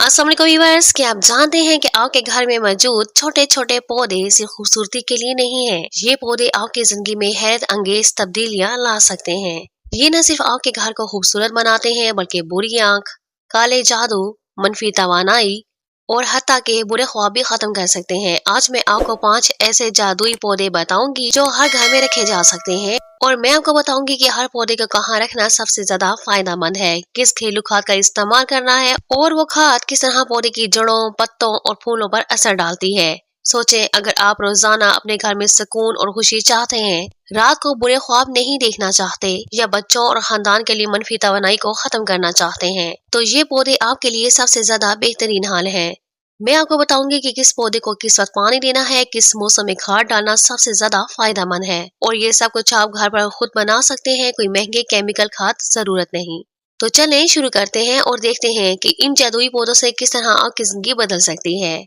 अस्सलाम वालेकुम व्यूअर्स, क्या आप जानते हैं कि आपके घर में मौजूद छोटे छोटे पौधे सिर्फ खूबसूरती के लिए नहीं है। ये पौधे आपकी जिंदगी में हैरत अंगेज तब्दीलियां ला सकते हैं। ये न सिर्फ आपके घर को खूबसूरत बनाते हैं बल्कि बुरी आंख, काले जादू, मनफी तवानाई और हत्ता के बुरे ख्वाब भी खत्म कर सकते हैं। आज मैं आपको 5 ऐसे जादुई पौधे बताऊंगी जो हर घर में रखे जा सकते हैं, और मैं आपको बताऊंगी कि हर पौधे को कहाँ रखना सबसे ज्यादा फायदेमंद है, किस घरेलू खाद का इस्तेमाल करना है और वो खाद किस तरह पौधे की जड़ों, पत्तों और फूलों पर असर डालती है। सोचें, अगर आप रोजाना अपने घर में सुकून और खुशी चाहते हैं, रात को बुरे ख्वाब नहीं देखना चाहते या बच्चों और खानदान के लिए मनफी तवानाई को खत्म करना चाहते हैं, तो ये पौधे आपके लिए सबसे ज्यादा बेहतरीन हाल है। मैं आपको बताऊंगी कि किस पौधे को किस वक्त पानी देना है, किस मौसम में खाद डालना सबसे ज्यादा फायदेमंद है, और ये सब कुछ आप घर पर खुद बना सकते हैं। कोई महंगे केमिकल खाद जरूरत नहीं। तो चलें शुरू करते हैं और देखते हैं कि इन जादुई पौधों से किस तरह आपकी जिंदगी बदल सकती है।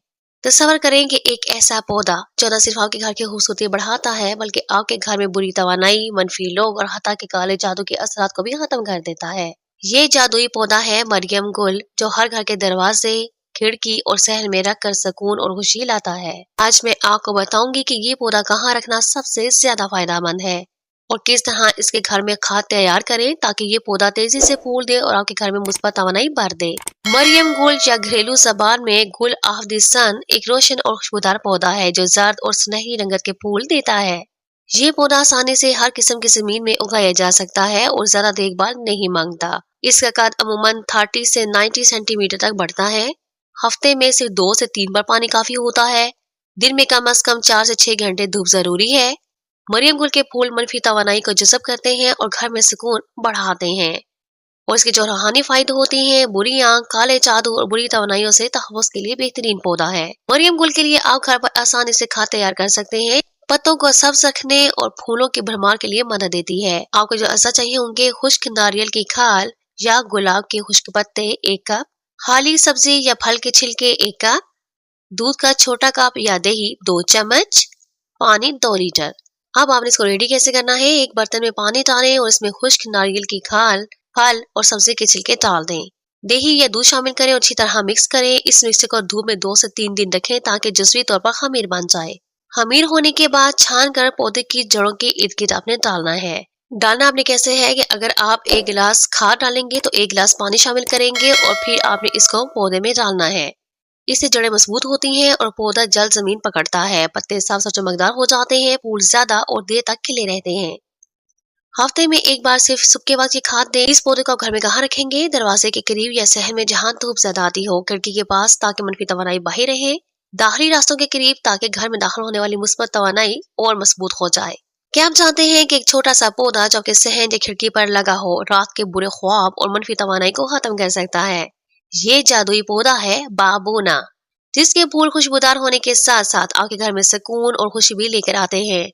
तस्वर करें कि एक ऐसा पौधा जो न सिर्फ आपके घर की खूबसूरती बढ़ाता है बल्कि आपके घर में बुरी तवानाई, मनफी लोग और हत्ता के काले जादू के असरात को भी खत्म कर देता है। ये जादुई पौधा है मरियम गुल, जो हर घर के दरवाजे, खिड़की और सहन में रख कर सुकून और खुशी लाता है। आज मैं आपको बताऊंगी कि ये पौधा कहाँ रखना सबसे ज्यादा फायदेमंद है और किस तरह इसके घर में खाद तैयार करें ताकि ये पौधा तेजी से फूल दे और आपके घर में मुस्बत तवानाई भर दे। मरियम गुल या घरेलू जबान में गुल ऑफ द सन एक रोशन और खुशबूदार पौधा है जो जर्द और सुनहरी रंगत के फूल देता है। ये पौधा आसानी से हर किस्म की जमीन में उगाया जा सकता है और ज्यादा देखभाल नहीं मांगता। इसका कद अमूमन 30 से 90 सेंटीमीटर तक बढ़ता है। हफ्ते में सिर्फ 2 से 3 बार पानी काफी होता है। दिन में कम से कम 4 से 6 घंटे धूप जरूरी है। मरियम गुल के फूल मनफी तवानाई को जज़ब करते हैं और घर में सुकून बढ़ाते हैं, और इसके जो रूहानी फायदे होते हैं, बुरी आंख, काले जादू और बुरी तवानाइयों से तहफ़्फ़ुज़ के लिए बेहतरीन पौधा है। मरियम गुल के लिए आप घर पर आसानी से खाद तैयार कर सकते हैं। पत्तों को सब्ज रखने और फूलों की भरमार के लिए मदद देती है। आपको जो अज़ा चाहिए होंगे, खुश्क नारियल की खाल या गुलाब के खुश्क पत्ते 1 कप, खाली सब्जी या फल के छिलके 1 कप, दूध का छोटा कप या दही 2 चम्मच, पानी 2 लीटर। अब आपने इसको रेडी कैसे करना है, एक बर्तन में पानी डालें और इसमें खुश्क नारियल की खाल, फल और सब्जी के छिलके डाल दें। दही या दूध शामिल करें और अच्छी तरह मिक्स करें। इस मिक्सचर को धूप में 2 से 3 दिन रखें ताकि जुज़वी तौर पर खमीर बन जाए। खमीर होने के बाद छान कर पौधे की जड़ों के इर्द गिर्द आपने डालना है। डालना आपने कैसे है कि अगर आप 1 गिलास खाद डालेंगे तो 1 गिलास पानी शामिल करेंगे और फिर आपने इसको पौधे में डालना है। इससे जड़ें मजबूत होती हैं और पौधा जल्द जमीन पकड़ता है। पत्ते साफ साफ चमकदार हो जाते हैं, फूल ज्यादा और देर तक खिले रहते हैं। हफ्ते में 1 बार सिर्फ सुबह के वक्त खाद दें। इस पौधे को घर में कहाँ रखेंगे, दरवाजे के करीब या सहन में जहाँ धूप ज्यादा आती हो, खिड़की के पास ताकि मनफी तवानाई बाहर रहे, दाखिली रास्तों के करीब ताकि घर में दाखिल होने वाली मुस्बत तवानाई और मजबूत हो जाए। क्या आप जानते हैं कि एक छोटा सा पौधा जो आपके सहन या खिड़की पर लगा हो, रात के बुरे ख्वाब और मनफी तवानाई को खत्म कर सकता है। ये जादुई पौधा है बाबूना, जिसके फूल खुशबूदार होने के साथ साथ आपके घर में सुकून और खुशी भी लेकर आते हैं।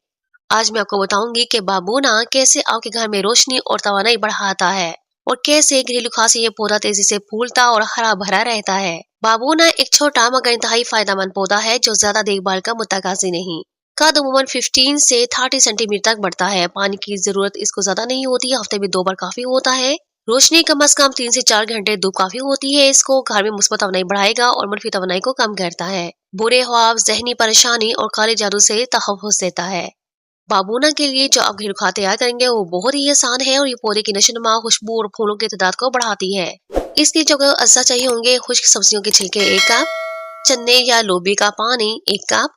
आज मैं आपको बताऊंगी कि बाबूना कैसे आपके घर में रोशनी और तवानाई बढ़ाता है और कैसे घरेलू खाद से ये पौधा तेजी से फूलता और हरा भरा रहता है। बाबूना एक छोटा मगर इंतहाई फायदेमंद पौधा है जो ज्यादा देखभाल का मुतकाजी नहीं। कद अमूमन 15 से 30 सेंटीमीटर तक बढ़ता है। पानी की जरूरत इसको ज्यादा नहीं होती, हफ्ते में 2 बार काफी होता है। रोशनी कम से कम 3 से 4 घंटे धूप काफी होती है। इसको घर में मुस्बत तवानाई बढ़ाएगा और मनफी तवानाई को कम करता है। बुरे ख्वाब, जहनी परेशानी और काले जादू से तहफ़्फ़ुज़ देता है। बाबूना के लिए जो आप घरेलू खाद तैयार करेंगे वो बहुत ही आसान है और ये पौधे की नशोनुमा, खुशबू और फूलों की तादाद को बढ़ाती है। इसके जो अज्जा चाहिए होंगे, खुश्क सब्जियों के छिलके 1 कप, चने या लोबी का पानी 1 कप,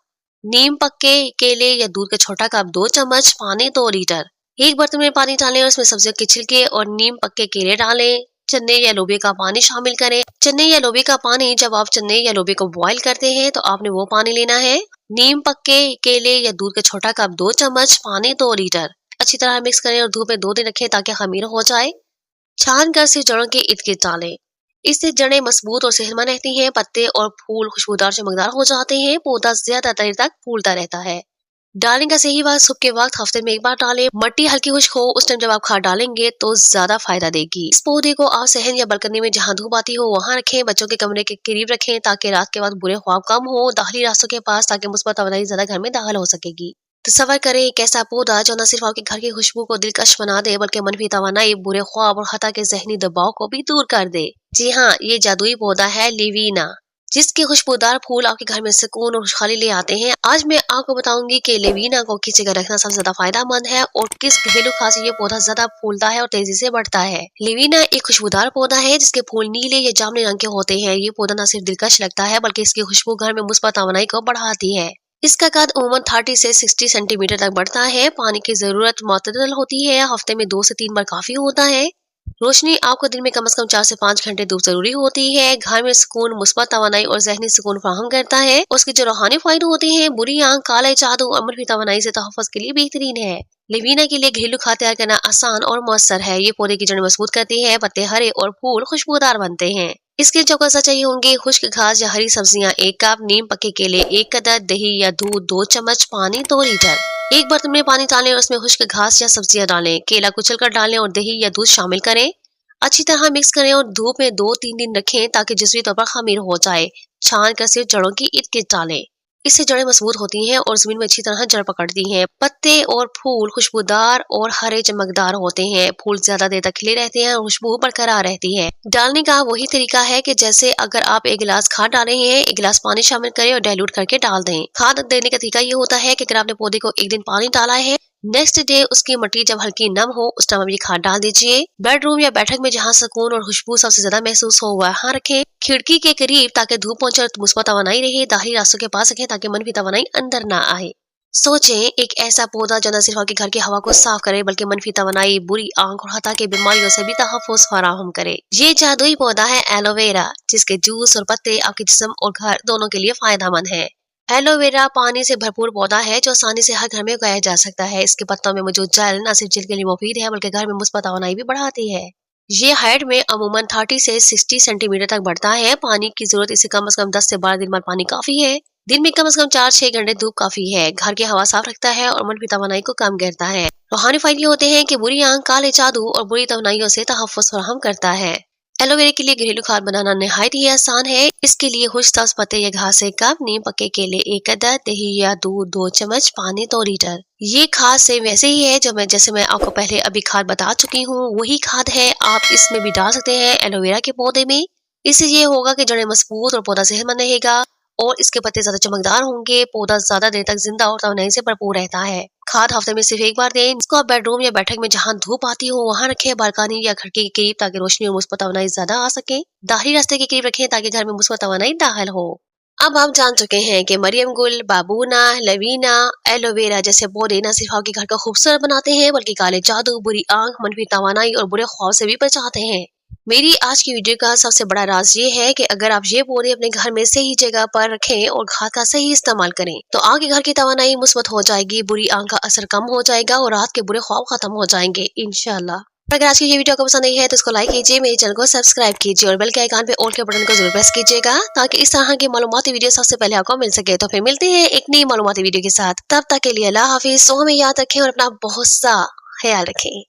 नीम पक्के केले या दूध का छोटा कप 2 चम्मच, पानी 2 लीटर। एक बर्तन में पानी डालें और उसमें सब्जियों के छिलके और नीम पक्के केले डालें। चने या लोबे का पानी शामिल करें। चने या लोबे का पानी, जब आप चने या लोबे को बॉईल करते हैं तो आपने वो पानी लेना है। नीम पक्के केले या दूध का छोटा कप 2 चम्मच, पानी 2 लीटर। अच्छी तरह मिक्स करें और धूप में 2 दिन रखें ताकि खमीर हो जाए। छान कर से जड़ों के इर्द गिर्द डालें। इससे जड़ें मजबूत और सेहतमंद रहती हैं। पत्ते और फूल खुशबूदार चमकदार हो जाते हैं। पौधा ज्यादा देर तक फूलता रहता है। डालने का सही वक्त सुबह के वक्त, हफ्ते में 1 बार डालें। मट्टी हल्की खुश्क हो उस टाइम जब आप खाद डालेंगे तो ज्यादा फायदा देगी। इस पौधे को आप सहन या बालकनी में जहाँ धूप आती हो वहाँ रखें। बच्चों के कमरे के करीब रखें ताकि रात के वक्त बुरे ख्वाब कम हो। दाखिली रास्तों के पास ताकि मुस्बत तवानाई ज्यादा घर में दाखिल हो सकेगी। तस्वर करें एक ऐसा पौधा जो न सिर्फ आपके घर की खुशबू को दिलकश बना दे बल्कि मनफी तवानाई, बुरे ख्वाब और खता के जहनी दबाव को भी दूर कर दे। जी हाँ, ये जादुई पौधा है लेविना, जिसके खुशबूदार फूल आपके घर में सुकून और खुशहाली ले आते हैं। आज मैं आपको बताऊंगी कि लेविना को किस जगह रखना सबसे ज्यादा फायदेमंद है और किस घरेलू खास ये पौधा ज्यादा फूलता है और तेजी से बढ़ता है। लेविना एक खुशबूदार पौधा है जिसके फूल नीले या जामुनी रंग के होते हैं। ये पौधा न सिर्फ दिलकश लगता है बल्कि इसकी खुशबू घर में मुस्बत तवानाई को बढ़ाती है। इसका कद उमूमन 30 से 60 सेंटीमीटर तक बढ़ता है। पानी की जरूरत मुतदल होती है, हफ्ते में 2 से 3 बार काफी होता है। रोशनी आपको दिन में कम से कम 4 से 5 घंटे धूप जरूरी होती है। घर में सुकून, मुस्बत तवानाई और जहनी सुकून फराहम करता है। उसके जो रूहानी फायदे होते हैं, बुरी आंख, काले जादू और मनफी तवानाई से तहफ़्फ़ुज़ के लिए बेहतरीन है। लेविना के लिए घरेलू खाद तैयार करना आसान और मौसर है। ये पौधे की जड़ मजबूत करती है, पत्ते हरे और फूल खुशबूदार बनते हैं। इसके जो कसा चाहिए होंगे, खुश्क घास या हरी सब्जियां 1 कप, नीम पके केले 1 कदर, दही या दूध 2 चम्मच, पानी 2 लीटर। एक बर्तन में पानी डालें और उसमें खुश्क घास या सब्जियां डालें। केला कुचल कर डालें और दही या दूध शामिल करें। अच्छी तरह मिक्स करें और धूप में 2-3 दिन रखें ताकि जुज़वी तौर पर खमीर हो जाए। छान कर सिर्फ जड़ों की इर्द-गिर्द डालें। इससे जड़ें मजबूत होती हैं और जमीन में अच्छी तरह जड़ पकड़ती हैं। पत्ते और फूल खुशबूदार और हरे चमकदार होते हैं। फूल ज्यादा देर तक खिले रहते हैं और खुशबू बरकरार रहती है। डालने का वही तरीका है कि जैसे अगर आप 1 गिलास खाद डाल रहे हैं, 1 गिलास पानी शामिल करें और डाइल्यूट करके डाल दें। खाद देने का तरीका ये होता है कि अगर आपने पौधे को 1 दिन पानी डाला है, नेक्स्ट डे उसकी मिट्टी जब हल्की नम हो उस टाइम ये खाद डाल दीजिए। बेडरूम या बैठक में जहाँ सुकून और खुशबू सबसे ज्यादा महसूस हो वहाँ रखें। खिड़की के करीब ताकि धूप पहुंचे और मुस्बत तवानाई रहे। दाहिनी रास्तों के पास रखें ताकि मनफी तवानाई अंदर ना आए। सोचें, एक ऐसा पौधा जो न सिर्फ आपके घर की हवा को साफ करे बल्कि मनफी तवानाई, बुरी आंख और हता की बीमारियों से भी तहफ़्फ़ुज़ फराहम करे। ये जादुई पौधा है एलोवेरा, जिसके जूस और पत्ते आपके जिस्म और घर दोनों के लिए फायदेमंद है। एलोवेरा पानी से भरपूर पौधा है जो आसानी से हर घर में उगाया जा सकता है। इसके पत्तों में मौजूद जेल न सिर्फ जल्द के लिए मुफीद है बल्कि घर में मुस्बत तवानाई भी बढ़ाती है। ये हाइट में अमूमन 30 से 60 सेंटीमीटर तक बढ़ता है। पानी की जरूरत इसे कम से कम 10 से 12 दिन बाद पानी काफी है। दिन में कम से कम 4-6 घंटे धूप काफी है। घर की हवा साफ रखता है और मनफी तवानाई को कम करता है। रूहानी फायदे होते हैं कि बुरी आंख, काले जादू और बुरी तवानाइयों से तहफ़्फ़ुज़ फराहम करता है। एलोवेरा के लिए घरेलू खाद बनाना निहायत ही आसान है। इसके लिए खुश्क सब्ज पत्ते या घास 1 कप, नीम पके केले 1 अदद, दही या दूध 2 चम्मच, पानी 2 लीटर। ये खाद से वैसे ही है जैसे मैं आपको पहले अभी खाद बता चुकी हूँ, वही खाद है आप इसमें भी डाल सकते हैं एलोवेरा के पौधे में। इससे ये होगा कि जड़ें मजबूत और पौधा सेहतमंद रहेगा और इसके पत्ते ज्यादा चमकदार होंगे। पौधा ज्यादा देर तक जिंदा और तवानाई से भरपूर रहता है। खाद हफ्ते में सिर्फ 1 बार दें। इसको आप बेडरूम या बैठक में जहाँ धूप आती हो वहाँ रखें, बालकनी या खिड़की के करीब ताकि रोशनी और मुस्बत तवानाई ज्यादा आ सके। दाहिनी रास्ते के करीब रखें ताकि घर में मुस्बत तवानाई दाखिल हो। अब आप जान चुके हैं कि मरियम गुल, बाबूना, लेविना, एलोवेरा जैसे पौधे न सिर्फ आपके घर को खूबसूरत बनाते हैं बल्कि काले जादू, बुरी आंख, मनफी तवानाई और बुरे ख्वाब से भी बचाते हैं। मेरी आज की वीडियो का सबसे बड़ा राज ये है कि अगर आप ये पौधे अपने घर में सही जगह पर रखें और खाद का सही इस्तेमाल करें तो आपके घर की तवानाई मुस्बत हो जाएगी, बुरी आंख का असर कम हो जाएगा और रात के बुरे ख्वाब खत्म हो जाएंगे इंशाल्लाह। अगर आज की ये वीडियो आपको पसंद आई है तो इसको लाइक कीजिए, मेरे चैनल को सब्सक्राइब कीजिए और बेल के आइकन पे ऑल के बटन को जरूर प्रेस कीजिएगा ताकि इस तरह की मालूमाती वीडियो सबसे पहले आपको मिल सके। तो फिर मिलते हैं एक नई मालूमाती वीडियो के साथ। तब तक के लिए अल्लाह हाफिज। हमें याद रखें और अपना बहुत सा ख्याल रखें।